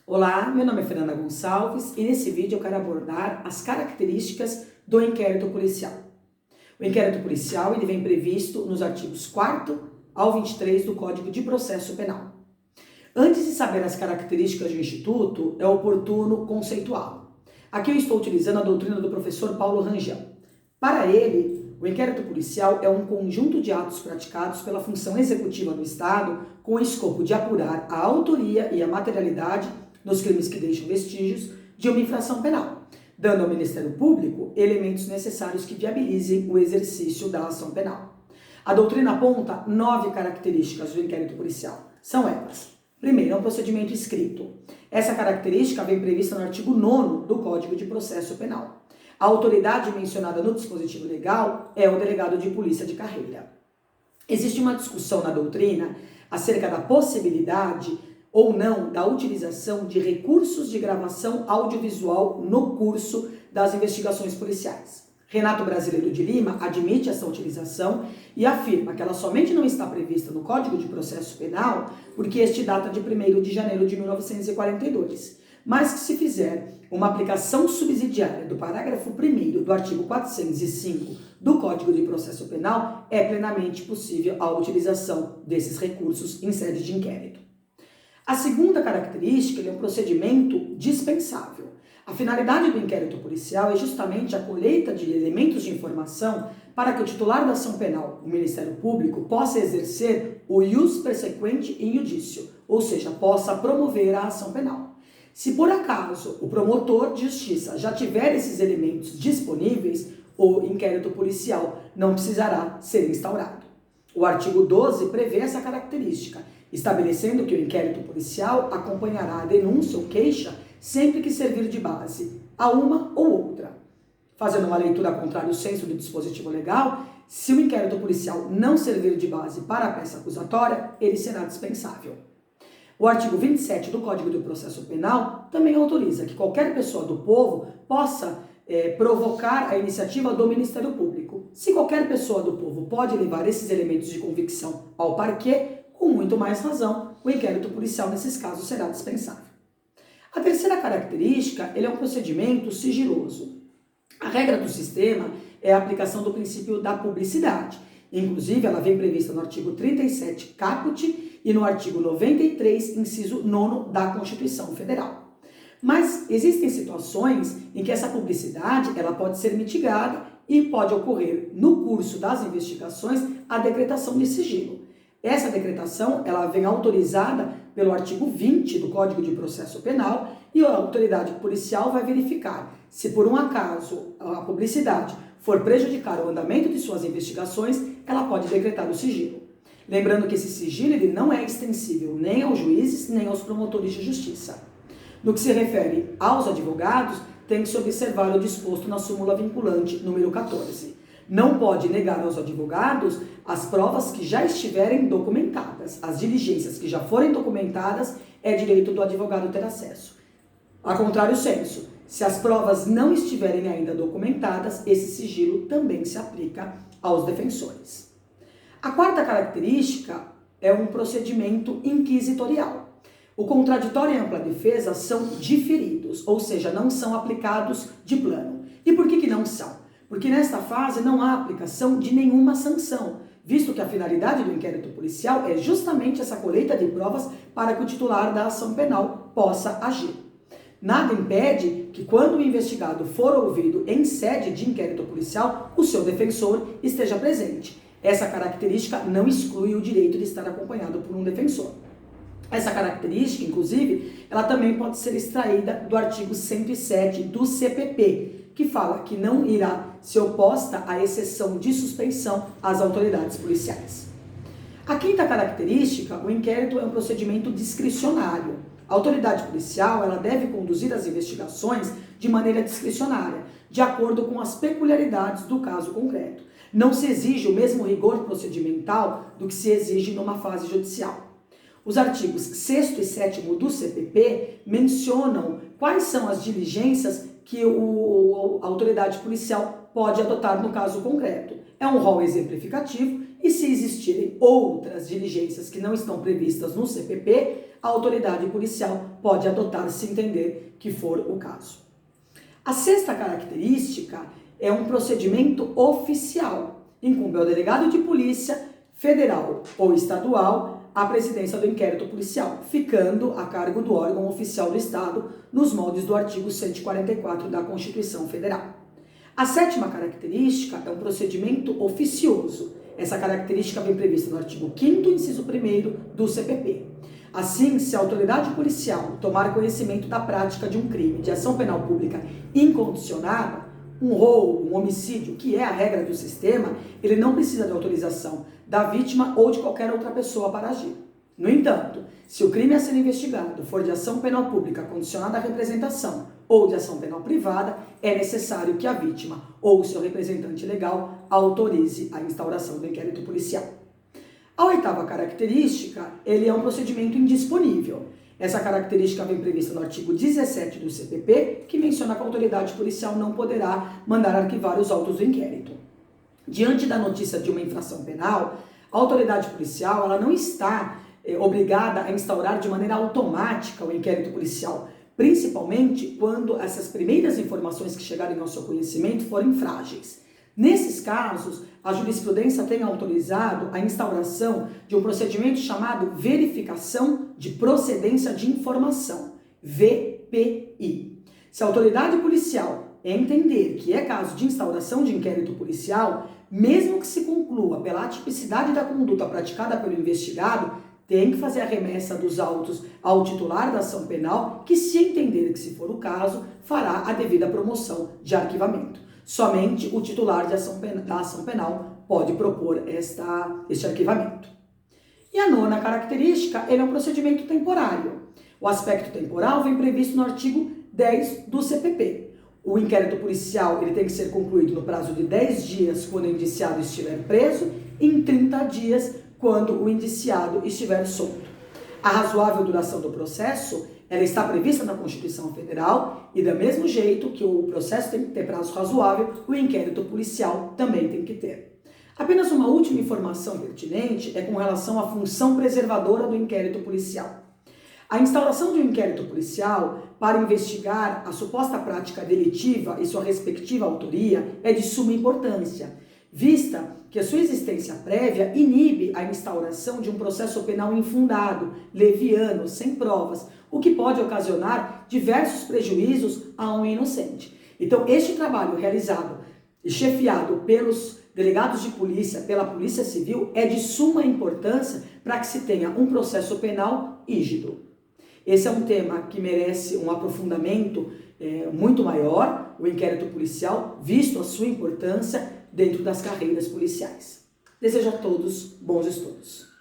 Olá, meu nome é Fernanda Gonçalves e nesse vídeo eu quero abordar as características do inquérito policial. O inquérito policial ele vem previsto nos artigos 4º ao 23 do Código de Processo Penal. Antes de saber as características do Instituto, é oportuno conceituá-lo. Aqui eu estou utilizando a doutrina do professor Paulo Rangel. Para ele, o inquérito policial é um conjunto de atos praticados pela função executiva do Estado com o escopo de apurar a autoria e a materialidade dos crimes que deixam vestígios de uma infração penal, dando ao Ministério Público elementos necessários que viabilizem o exercício da ação penal. A doutrina aponta 9 características do inquérito policial. São elas. Primeiro, é um procedimento escrito. Essa característica vem prevista no artigo 9º do Código de Processo Penal. A autoridade mencionada no dispositivo legal é o delegado de polícia de carreira. Existe uma discussão na doutrina acerca da possibilidade ou não da utilização de recursos de gravação audiovisual no curso das investigações policiais. Renato Brasileiro de Lima admite essa utilização e afirma que ela somente não está prevista no Código de Processo Penal porque este data de 1º de janeiro de 1942, mas que se fizer uma aplicação subsidiária do parágrafo 1º do artigo 405 do Código de Processo Penal, é plenamente possível a utilização desses recursos em sede de inquérito. A segunda característica é um procedimento dispensável. A finalidade do inquérito policial é justamente a colheita de elementos de informação para que o titular da ação penal, o Ministério Público, possa exercer o ius persequente in iudicio, ou seja, possa promover a ação penal. Se por acaso o promotor de justiça já tiver esses elementos disponíveis, o inquérito policial não precisará ser instaurado. O artigo 12 prevê essa característica, estabelecendo que o inquérito policial acompanhará a denúncia ou queixa sempre que servir de base a uma ou outra. Fazendo uma leitura contrária ao senso do dispositivo legal, se o inquérito policial não servir de base para a peça acusatória, ele será dispensável. O artigo 27 do Código de Processo Penal também autoriza que qualquer pessoa do povo possa provocar a iniciativa do Ministério Público. Se qualquer pessoa do povo pode levar esses elementos de convicção ao parquê, com muito mais razão, o inquérito policial nesses casos será dispensável. A terceira característica, ele é um procedimento sigiloso. A regra do sistema é a aplicação do princípio da publicidade. Inclusive, ela vem prevista no artigo 37 caput e no artigo 93, inciso 9 da Constituição Federal. Mas existem situações em que essa publicidade ela pode ser mitigada e pode ocorrer no curso das investigações a decretação de sigilo. Essa decretação ela vem autorizada pelo artigo 20 do Código de Processo Penal e a autoridade policial vai verificar se por um acaso a publicidade for prejudicar o andamento de suas investigações, ela pode decretar o sigilo. Lembrando que esse sigilo ele não é extensível nem aos juízes nem aos promotores de justiça. No que se refere aos advogados, tem que se observar o disposto na súmula vinculante número 14. Não pode negar aos advogados as provas que já estiverem documentadas. As diligências que já forem documentadas, é direito do advogado ter acesso. A contrário senso, se as provas não estiverem ainda documentadas, esse sigilo também se aplica aos defensores. A quarta característica é um procedimento inquisitorial. O contraditório e a ampla defesa são diferidos, ou seja, não são aplicados de plano. E por que não são? Porque nesta fase não há aplicação de nenhuma sanção, visto que a finalidade do inquérito policial é justamente essa colheita de provas para que o titular da ação penal possa agir. Nada impede que quando o investigado for ouvido em sede de inquérito policial, o seu defensor esteja presente. Essa característica não exclui o direito de estar acompanhado por um defensor. Essa característica, inclusive, ela também pode ser extraída do artigo 107 do CPP, que fala que não irá ser oposta à exceção de suspeição às autoridades policiais. A quinta característica, o inquérito é um procedimento discricionário. A autoridade policial ela deve conduzir as investigações de maneira discricionária, de acordo com as peculiaridades do caso concreto. Não se exige o mesmo rigor procedimental do que se exige numa fase judicial. Os artigos 6º e 7º do CPP mencionam quais são as diligências que a autoridade policial pode adotar no caso concreto. É um rol exemplificativo e, se existirem outras diligências que não estão previstas no CPP, a autoridade policial pode adotar se entender que for o caso. A sexta característica é um procedimento oficial. Incumbe ao delegado de polícia federal ou estadual a presidência do inquérito policial, ficando a cargo do órgão oficial do Estado, nos moldes do artigo 144 da Constituição Federal. A sétima característica é um procedimento oficioso. Essa característica vem prevista no artigo 5º, inciso 1º do CPP. Assim, se a autoridade policial tomar conhecimento da prática de um crime de ação penal pública incondicionada, um roubo, um homicídio, que é a regra do sistema, ele não precisa de autorização da vítima ou de qualquer outra pessoa para agir. No entanto, se o crime a ser investigado for de ação penal pública condicionada à representação ou de ação penal privada, é necessário que a vítima ou seu representante legal autorize a instauração do inquérito policial. A oitava característica, ele é um procedimento indisponível. Essa característica vem prevista no artigo 17 do CPP, que menciona que a autoridade policial não poderá mandar arquivar os autos do inquérito. Diante da notícia de uma infração penal, a autoridade policial ela não está obrigada a instaurar de maneira automática o inquérito policial, principalmente quando essas primeiras informações que chegarem ao seu conhecimento forem frágeis. Nesses casos, a jurisprudência tem autorizado a instauração de um procedimento chamado verificação de procedência de informação, VPI. Se a autoridade policial entender que é caso de instauração de inquérito policial, mesmo que se conclua pela atipicidade da conduta praticada pelo investigado, tem que fazer a remessa dos autos ao titular da ação penal, que, se entender que se for o caso, fará a devida promoção de arquivamento. Somente o titular da ação penal pode propor este arquivamento. E a nona característica, ele é um procedimento temporário. O aspecto temporal vem previsto no artigo 10 do CPP. O inquérito policial ele tem que ser concluído no prazo de 10 dias quando o indiciado estiver preso e em 30 dias quando o indiciado estiver solto. A razoável duração do processo ela está prevista na Constituição Federal e, do mesmo jeito que o processo tem que ter prazo razoável, o inquérito policial também tem que ter. Apenas uma última informação pertinente é com relação à função preservadora do inquérito policial. A instauração de um inquérito policial para investigar a suposta prática delitiva e sua respectiva autoria é de suma importância, vista que a sua existência prévia inibe a instauração de um processo penal infundado, leviano, sem provas, o que pode ocasionar diversos prejuízos a um inocente. Então, este trabalho realizado e chefiado pelos delegados de polícia, pela Polícia Civil, é de suma importância para que se tenha um processo penal rígido. Esse é um tema que merece um aprofundamento muito maior, o inquérito policial, visto a sua importância dentro das carreiras policiais. Desejo a todos bons estudos.